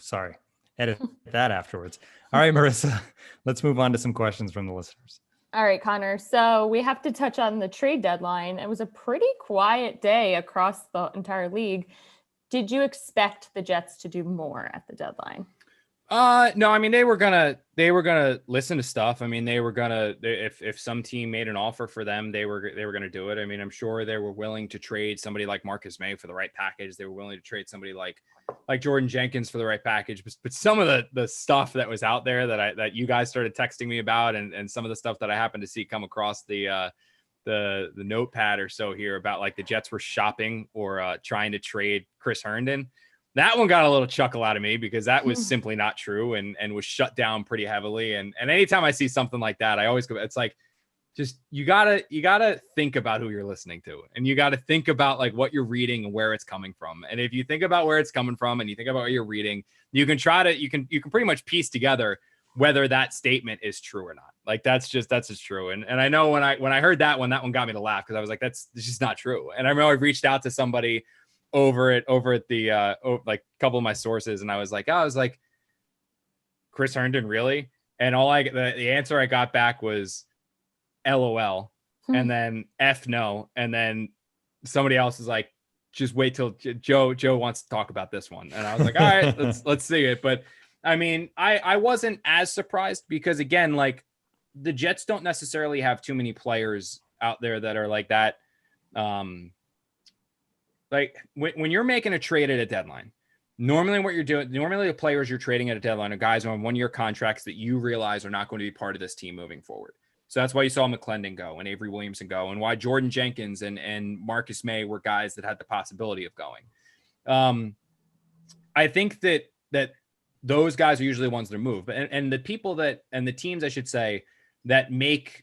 sorry. Edit that afterwards. All right, Marissa, let's move on to some questions from the listeners. All right, Connor. So we have to touch on the trade deadline. It was a pretty quiet day across the entire league. Did you expect the Jets to do more at the deadline? No, I mean, they were gonna listen to stuff. I mean, if some team made an offer for them, they were gonna do it. I mean, I'm sure they were willing to trade somebody like Marcus May for the right package. They were willing to trade somebody like Jordan Jenkins for the right package. But some of the stuff that was out there that you guys started texting me about, and some of the stuff that I happened to see come across the notepad or so here about like the Jets were shopping or trying to trade Chris Herndon. That one got a little chuckle out of me because that was simply not true and was shut down pretty heavily. And anytime I see something like that, I always go, it's like, just, you gotta think about who you're listening to, and you got to think about like what you're reading and where it's coming from. And if you think about where it's coming from and you think about what you're reading, you can pretty much piece together whether that statement is true or not. Like that's just true. And I know when I heard that one got me to laugh because I was like, that's just not true. And I remember I reached out to somebody over at the like a couple of my sources, and I was like, Chris Herndon, really? And the answer I got back was LOL, and then F no, and then somebody else is like, just wait till Joe wants to talk about this one. And I was like, all right, let's see it. But I mean, I wasn't as surprised because, again, like the Jets don't necessarily have too many players out there that are like that. Like when you're making a trade at a deadline, normally the players you're trading at a deadline are guys on 1-year contracts that you realize are not going to be part of this team moving forward. So that's why you saw McClendon go and Avery Williamson go, and why Jordan Jenkins and Marcus May were guys that had the possibility of going. I think that those guys are usually the ones that move, and the people and the teams, I should say, that makes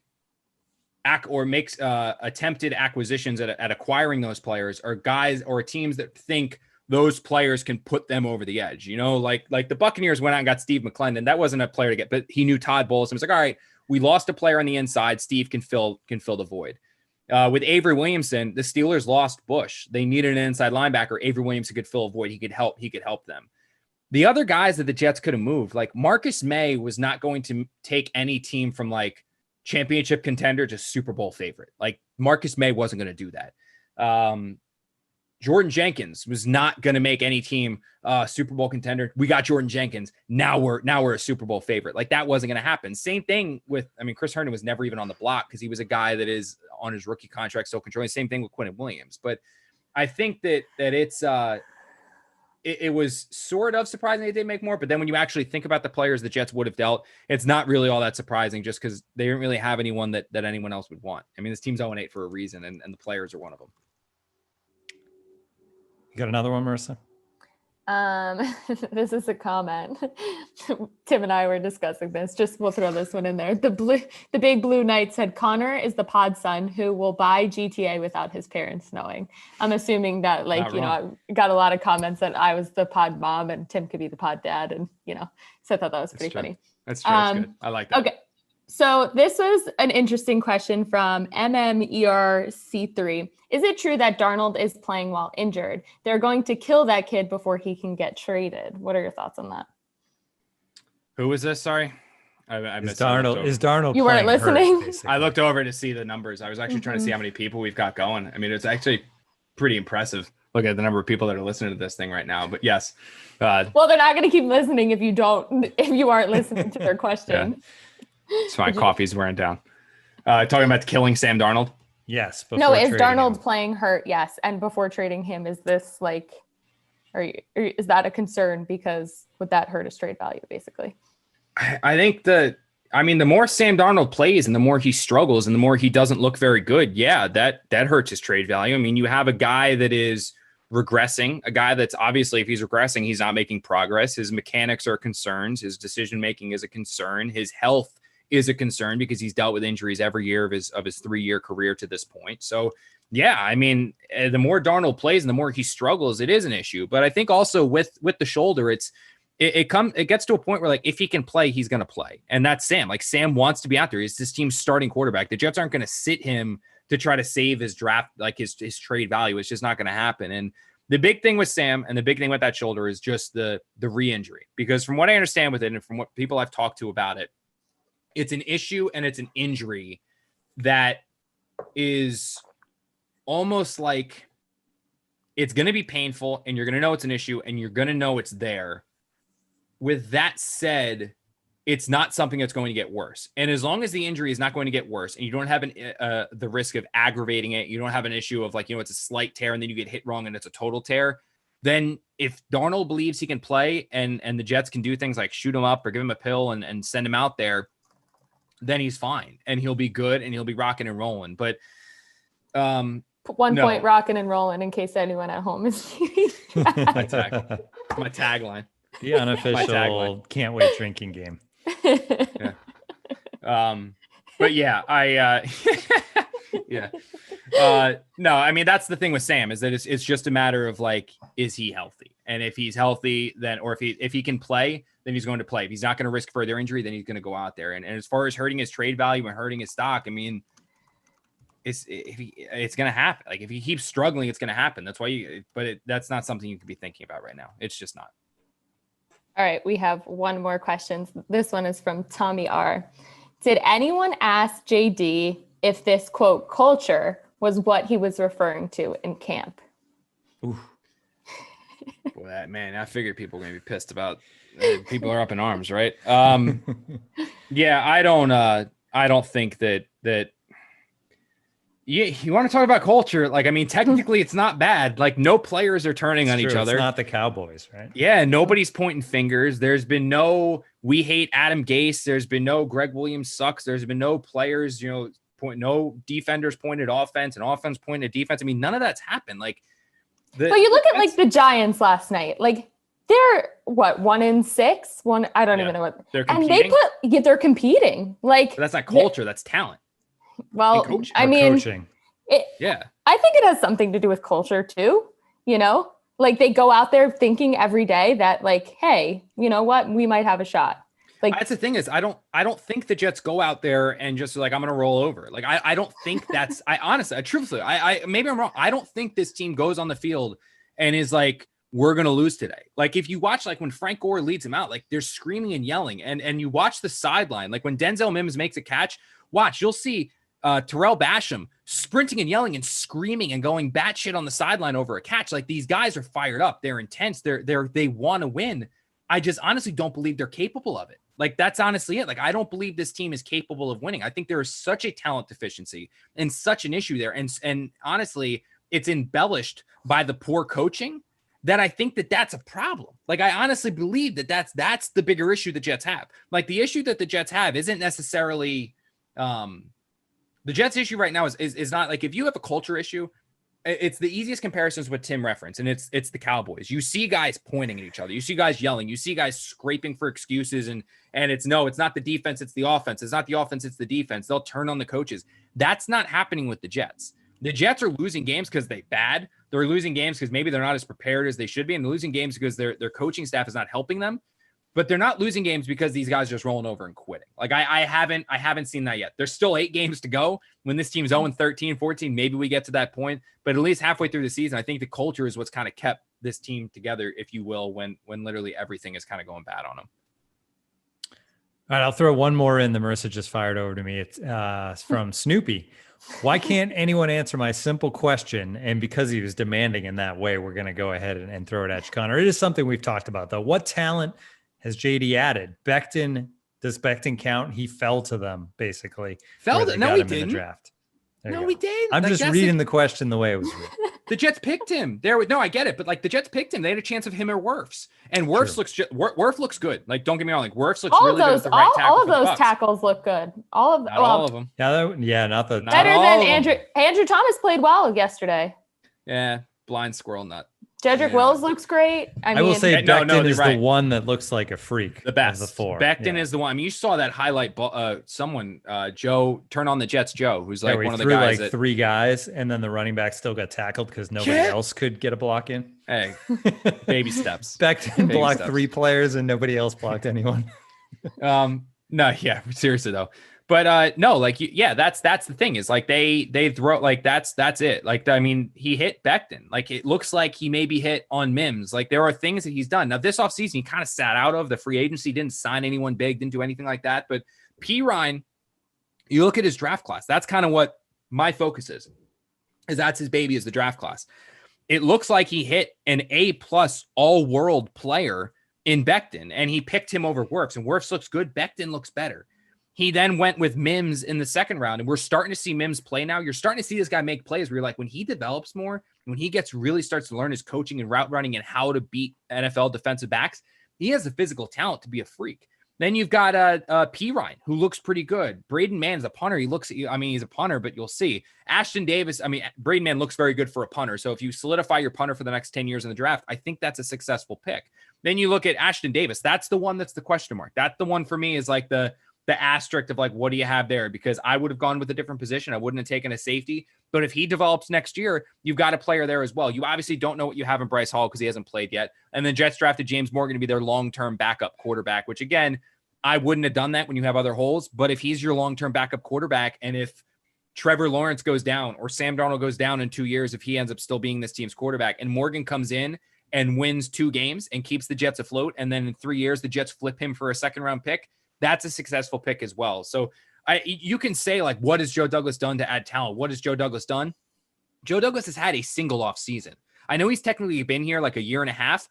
attempted acquisitions at acquiring those players are guys or teams that think those players can put them over the edge. Like the Buccaneers went out and got Steve McClendon. That wasn't a player to get, but he knew Todd Bowles and was like, all right, we lost a player on the inside. Steve can fill the void. With Avery Williamson, the Steelers lost Bush. They needed an inside linebacker. Avery Williamson could fill a void. He could help them. The other guys that the Jets could have moved, like Marcus May was not going to take any team from like championship contender to Super Bowl favorite. Like Marcus May wasn't going to do that. Jordan Jenkins was not going to make any team Super Bowl contender. We got Jordan Jenkins. Now we're a Super Bowl favorite. Like that wasn't going to happen. Same thing with, Chris Herndon was never even on the block because he was a guy that is on his rookie contract still controlling. Same thing with Quinnen Williams. But I think that it's it was sort of surprising they didn't make more. But then when you actually think about the players the Jets would have dealt, it's not really all that surprising just because they didn't really have anyone that anyone else would want. This team's 0-8 for a reason, and the players are one of them. You got another one, Marissa? This is a comment. Tim and I were discussing this. Just we'll throw this one in there. The Big Blue Knight said Connor is the pod son who will buy GTA without his parents knowing. I'm assuming that I got a lot of comments that I was the pod mom and Tim could be the pod dad, and so I thought that was pretty funny. That's true. That's good. I like that. Okay. So this was an interesting question from MMERC3. Is it true that Darnold is playing while injured? They're going to kill that kid before he can get traded. What are your thoughts on that? Who was this? Sorry. I missed Darnold. Is Darnold You weren't listening? Hurt, I looked over to see the numbers. I was actually trying to see how many people we've got going. It's actually pretty impressive. Look at the number of people that are listening to this thing right now. But yes. Well, they're not going to keep listening if you aren't listening to their question. Yeah. It's my coffee's wearing down. Talking about killing Sam Darnold. Yes. No, is Darnold playing hurt? Yes. And before trading him, is this is that a concern? Because would that hurt his trade value, basically? I think the more Sam Darnold plays and the more he struggles and the more he doesn't look very good, that hurts his trade value. You have a guy that is regressing, a guy that's obviously, if he's regressing, he's not making progress. His mechanics are concerns. His decision-making is a concern. His health is a concern because he's dealt with injuries every year of his 3-year career to this point. So the more Darnold plays and the more he struggles, it is an issue. But I think also with the shoulder, it gets to a point where if he can play, he's going to play. And that's Sam. Sam wants to be out there. He's this team's starting quarterback. The Jets aren't going to sit him to try to save his draft, his trade value. It's just not going to happen. And the big thing with Sam and the big thing with that shoulder is just the re-injury, because from what I understand with it and from what people I've talked to about it, it's an issue and it's an injury that is almost like it's going to be painful and you're going to know it's an issue and you're going to know it's there. With that said, it's not something that's going to get worse. And as long as the injury is not going to get worse and you don't have the risk of aggravating it, you don't have an issue of it's a slight tear and then you get hit wrong and it's a total tear, then if Darnold believes he can play and the Jets can do things like shoot him up or give him a pill and send him out there, then he's fine and he'll be good and he'll be rocking and rolling. But point rocking and rolling in case anyone at home is my tagline. The unofficial can't wait drinking game. Yeah. But yeah, no, that's the thing with Sam is that it's just a matter of is he healthy? And if he's healthy, then, or if he can play, then he's going to play. If he's not going to risk further injury, then he's going to go out there. And as far as hurting his trade value and hurting his stock, it's going to happen. If he keeps struggling, it's going to happen. That's why that's not something you could be thinking about right now. It's just not. All right. We have one more question. This one is from Tommy R. Did anyone ask JD if this quote culture was what he was referring to in camp? Ooh. Boy, I figured people were going to be pissed about people are up in arms, right? Yeah, I don't think that you want to talk about culture. Technically it's not bad. No players are turning on each other. It's not the Cowboys, right? Yeah. Nobody's pointing fingers. There's been no, we hate Adam Gase. There's been no Greg Williams sucks. There's been no players, no defenders pointed offense and offense pointed defense. None of that's happened. But you look at the Giants last night, they're what, 1-6? I don't even know what they're competing. And they're competing. But that's not culture. That's talent. Well, coaching. Yeah. I think it has something to do with culture too. They go out there thinking every day that hey, you know what? We might have a shot. That's the thing is I don't think the Jets go out there and just I'm going to roll over. I don't think that's, truthfully, maybe I'm wrong. I don't think this team goes on the field and is we're going to lose today. Like if you watch, like when Frank Gore leads him out, like they're screaming and yelling, and you watch the sideline, like when Denzel Mims makes a catch, watch, you'll see Terrell Basham sprinting and yelling and screaming and going batshit on the sideline over a catch. Like these guys are fired up. They're intense. They want to win. I just honestly don't believe they're capable of it. Like that's honestly it. Like I don't believe this team is capable of winning. I think there is such a talent deficiency and such an issue there. And honestly, it's embellished by the poor coaching that I think that that's a problem. Like I honestly believe that that's the bigger issue the Jets have. Like the issue that the Jets have isn't necessarily the Jets issue right now is not like if you have a culture issue, it's the easiest comparisons with Tim reference, and it's the Cowboys. You see guys pointing at each other. You see guys yelling. You see guys scraping for excuses, and it's not the defense, it's the offense. It's not the offense, it's the defense. They'll turn on the coaches. That's not happening with the Jets. The Jets are losing games because they're bad. They're losing games because maybe they're not as prepared as they should be, and they're losing games because their coaching staff is not helping them. But they're not losing games because these guys are just rolling over and quitting. Like I haven't seen that yet. There's still 8 games to go. When this team's 0-13, 14, maybe we get to that point. But at least halfway through the season, I think the culture is what's kind of kept this team together, if you will, when literally everything is kind of going bad on them. All right, I'll throw one more in that Marissa just fired over to me. It's from Snoopy. Why can't anyone answer my simple question? And because he was demanding in that way, we're going to go ahead and throw it at you, Connor. It is something we've talked about, though. What talent has JD added? Does Becton count? He fell to them, basically. No, he didn't. In the draft. No, we didn't. I'm just reading the question the way it was written. The Jets picked him. No, I get it, but like the Jets picked him. They had a chance of him or Wirfs, and Wirfs looks good. Like don't get me wrong, like Wirfs looks really good. At the right tackle. All of those tackles look good. All of them. Yeah, not better than Andrew. Andrew Thomas played well yesterday. Yeah, blind squirrel nut. Jedrick Wills looks great. I will say Becton is the one that looks like a freak. The best. Of the 4. Becton is the one. I mean, you saw that highlight. Joe, turn on the Jets. Joe, who's like one of the guys. Like 3 guys, and then the running back still got tackled because nobody else could get a block in. Hey, baby steps. Becton blocked 3 players, and nobody else blocked anyone. No, yeah, seriously though. But no, like that's the thing is like they throw like that's it. Like I mean, he hit Becton. Like it looks like he maybe hit on Mims. Like there are things that he's done. Now this offseason he kind of sat out of the free agency, didn't sign anyone big, didn't do anything like that. But P. Ryan, you look at his draft class. That's kind of what my focus is that's his baby is the draft class. It looks like he hit an A+ all-world player in Becton, and he picked him over Wirfs. And Wirfs looks good. Becton looks better. He then went with Mims in the second round, and we're starting to see Mims play now. You're starting to see this guy make plays where you're like, when he develops more, when he starts to learn his coaching and route running and how to beat NFL defensive backs, he has the physical talent to be a freak. Then you've got P. Ryan, who looks pretty good. Braden Mann's a punter. He's a punter, but you'll see. Ashton Davis, Braden Mann looks very good for a punter. So if you solidify your punter for the next 10 years in the draft, I think that's a successful pick. Then you look at Ashton Davis. That's the one that's the question mark. That's the one for me is like the asterisk of like, what do you have there? Because I would have gone with a different position. I wouldn't have taken a safety. But if he develops next year, you've got a player there as well. You obviously don't know what you have in Bryce Hall because he hasn't played yet. And then Jets drafted James Morgan to be their long-term backup quarterback, which again, I wouldn't have done that when you have other holes. But if he's your long-term backup quarterback, and if Trevor Lawrence goes down or Sam Darnold goes down in 2 years, if he ends up still being this team's quarterback, and Morgan comes in and wins 2 games and keeps the Jets afloat, and then in 3 years, the Jets flip him for a second-round pick, that's a successful pick as well. So you can say, like, what has Joe Douglas done to add talent? What has Joe Douglas done? Joe Douglas has had a single off season. I know he's technically been here like a year and a half.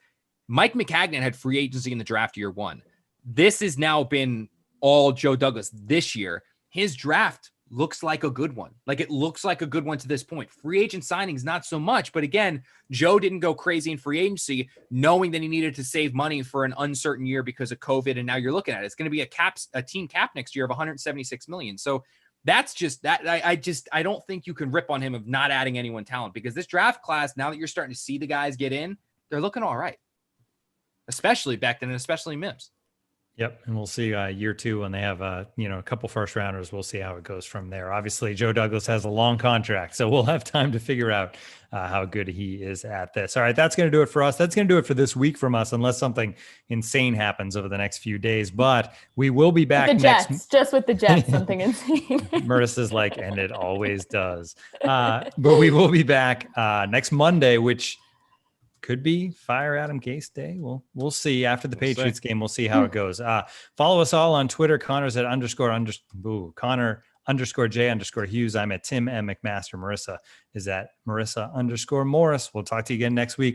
Mike McCagnon had free agency in the draft year 1. This has now been all Joe Douglas this year. His draft looks like a good one. Like it looks like a good one to this point. Free agent signings, not so much. But again, Joe didn't go crazy in free agency, knowing that he needed to save money for an uncertain year because of COVID. And now you're looking at it. It's going to be a team cap next year of $176 million. So that's just that. I don't think you can rip on him of not adding anyone talent, because this draft class, now that you're starting to see the guys get in, they're looking all right, especially Becton and especially Mims. Yep. And we'll see year 2 when they have a couple first rounders. We'll see how it goes from there. Obviously, Joe Douglas has a long contract, so we'll have time to figure out how good he is at this. All right. That's going to do it for us. That's going to do it for this week from us, unless something insane happens over the next few days. But we will be back with the Jets, just with the Jets, something insane. Marissa's like, and it always does. But we will be back next Monday, which could be fire Adam Gase day. We'll see after the Patriots game. We'll see how it goes. Follow us all on Twitter. Connor's at Connor_J_Hughes. I'm at Tim M. McMaster. Marissa is at Marissa_Morris. We'll talk to you again next week.